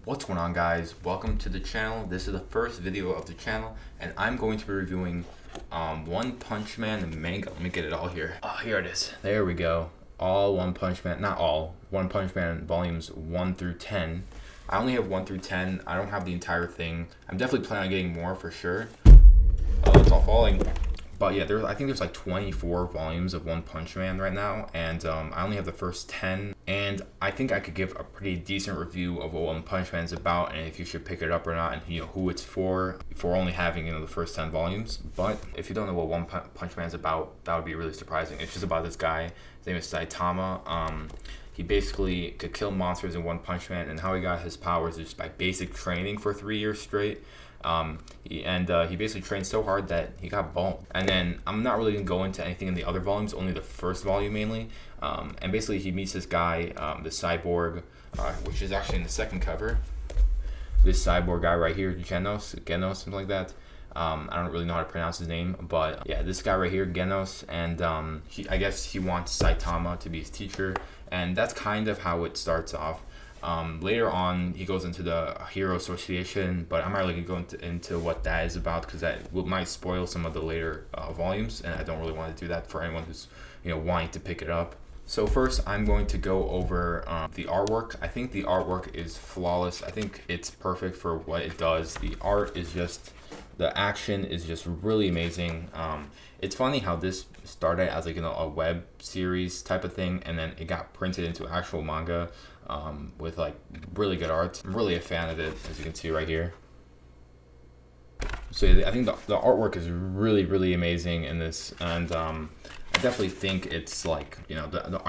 What's going on, guys? Welcome to the channel. This is the first video of the channel and I'm going to be reviewing One Punch Man manga. Let me get it all here. Oh, here it is. There we go. All One Punch Man, not all, One Punch Man volumes 1 through 10. I only have 1 through 10. I don't have the entire thing. I'm definitely planning on getting more for sure. Oh, it's all falling. But yeah, I think there's like 24 volumes of One Punch Man right now, and I only have the first 10. And I think I could give a pretty decent review of what One Punch Man is about, and if you should pick it up or not, and who it's for only having the first 10 volumes. But if you don't know what One Punch Man is about, that would be really surprising. It's just about this guy. His name is Saitama. He basically could kill monsters in One Punch Man, and how he got his powers is just by basic training for 3 years straight. He basically trained so hard that he got bald. And then I'm not really gonna go into anything in the other volumes, only the first volume mainly. And basically he meets this guy, the cyborg, which is actually in the second cover. This cyborg guy right here, Genos, something like that. I don't really know how to pronounce his name, but yeah, this guy right here, Genos, and I guess he wants Saitama to be his teacher, and that's kind of how it starts off. Later on, he goes into the Hero Association, but I'm not really going to go into what that is about because that might spoil some of the later volumes, and I don't really want to do that for anyone who's wanting to pick it up. So first, I'm going to go over the artwork. I think the artwork is flawless. I think it's perfect for what it does. The art is just, the action is just really amazing. It's funny how this started as a web series type of thing, and then it got printed into actual manga with really good art. I'm really a fan of it, as you can see right here. So yeah, I think the artwork is really amazing in this, and I definitely think it's I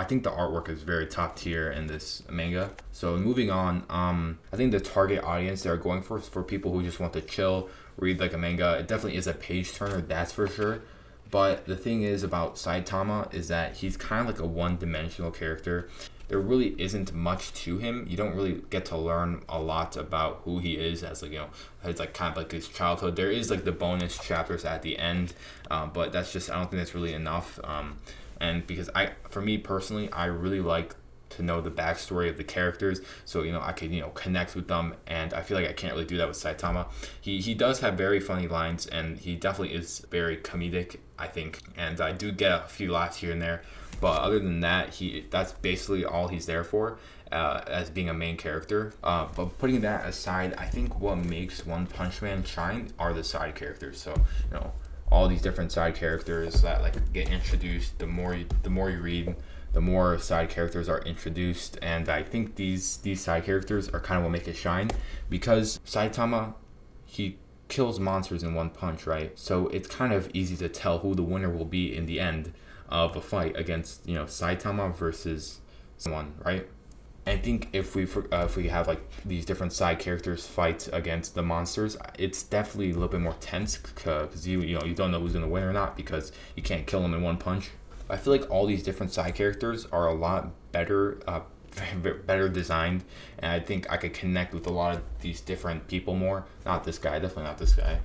think the artwork is very top tier in this manga. So moving on, I think the target audience they're going for is for people who just want to chill, read a manga. It definitely is a page turner, that's for sure. But the thing is about Saitama is that he's kind of like a one-dimensional character. There really isn't much to him. You don't really get to learn a lot about who he is as it's kind of his childhood. There is the bonus chapters at the end, but that's just, I don't think that's really enough. And because for me personally, I really like to know the backstory of the characters, so I could connect with them, and I feel like I can't really do that with Saitama. He does have very funny lines, and he definitely is very comedic, I think, and I do get a few laughs here and there, but other than that, that's basically all he's there for, as being a main character. But putting that aside, I think what makes One Punch Man shine are the side characters. So all these different side characters that get introduced. The more you read, the more side characters are introduced, and I think these side characters are kind of what make it shine, because Saitama, he kills monsters in one punch, right? So it's kind of easy to tell who the winner will be in the end of a fight against Saitama versus someone, right? I think if we have these different side characters fight against the monsters, it's definitely a little bit more tense because you don't know who's gonna win or not, because you can't kill them in one punch. I feel like all these different side characters are a lot better designed, and I think I could connect with a lot of these different people more. Not this guy, definitely not this guy,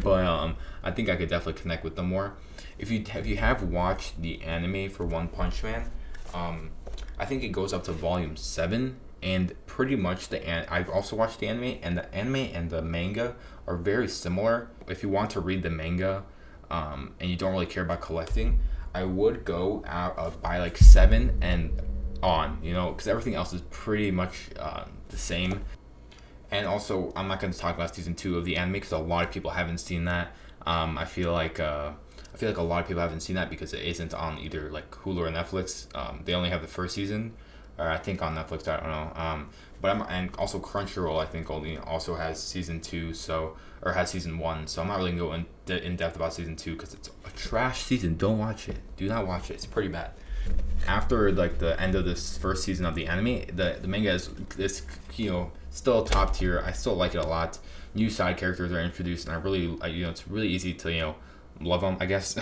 but I think I could definitely connect with them more. If you have watched the anime for One Punch Man, I think it goes up to volume 7, and pretty much I've also watched the anime, and the anime and the manga are very similar. If you want to read the manga, and you don't really care about collecting, I would go out by 7 and on, because everything else is pretty much the same. And also, I'm not going to talk about season 2 of the anime because a lot of people haven't seen that. I feel like a lot of people haven't seen that because it isn't on either Hulu or Netflix. They only have the first season, or I think on Netflix. I don't know. And also Crunchyroll, I think also has season 2, or has season 1. So I'm not really going to go in depth about season 2 because it's a trash season. Don't watch it. Do not watch it. It's pretty bad. After the end of this first season of the anime, the manga is still top tier. I still like it a lot. New side characters are introduced, and it's really easy to love them, I guess.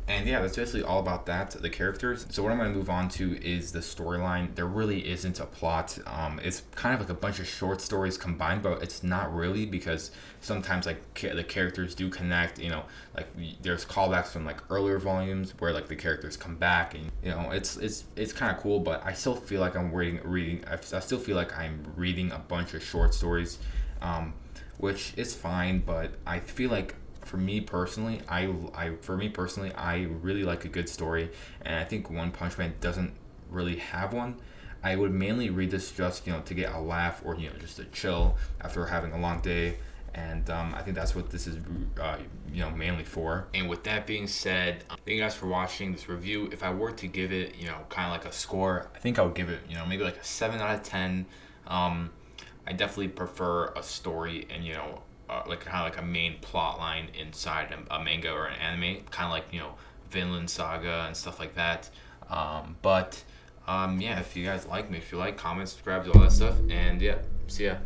And yeah, that's basically all about that, the characters. So what I'm going to move on to is the storyline. There really isn't a plot. It's kind of like a bunch of short stories combined, but it's not really, because sometimes like the characters do connect. Like there's callbacks from like earlier volumes where like the characters come back, and it's kind of cool. But I still feel like I'm reading. I still feel like I'm reading a bunch of short stories, which is fine. But I feel like for me personally, I really like a good story, and I think One Punch Man doesn't really have one. I would mainly read this just to get a laugh, or just to chill after having a long day, and I think that's what this is mainly for. And with that being said, thank you guys for watching this review. If I were to give it kind of like a score, I think I would give it maybe like a 7 out of 10. I definitely prefer a story and like kind of like a main plot line inside a manga or an anime, kind of like Vinland Saga and stuff like that. But yeah, if you guys like me, if you like, comments, subscribe, all that stuff, and yeah, see ya.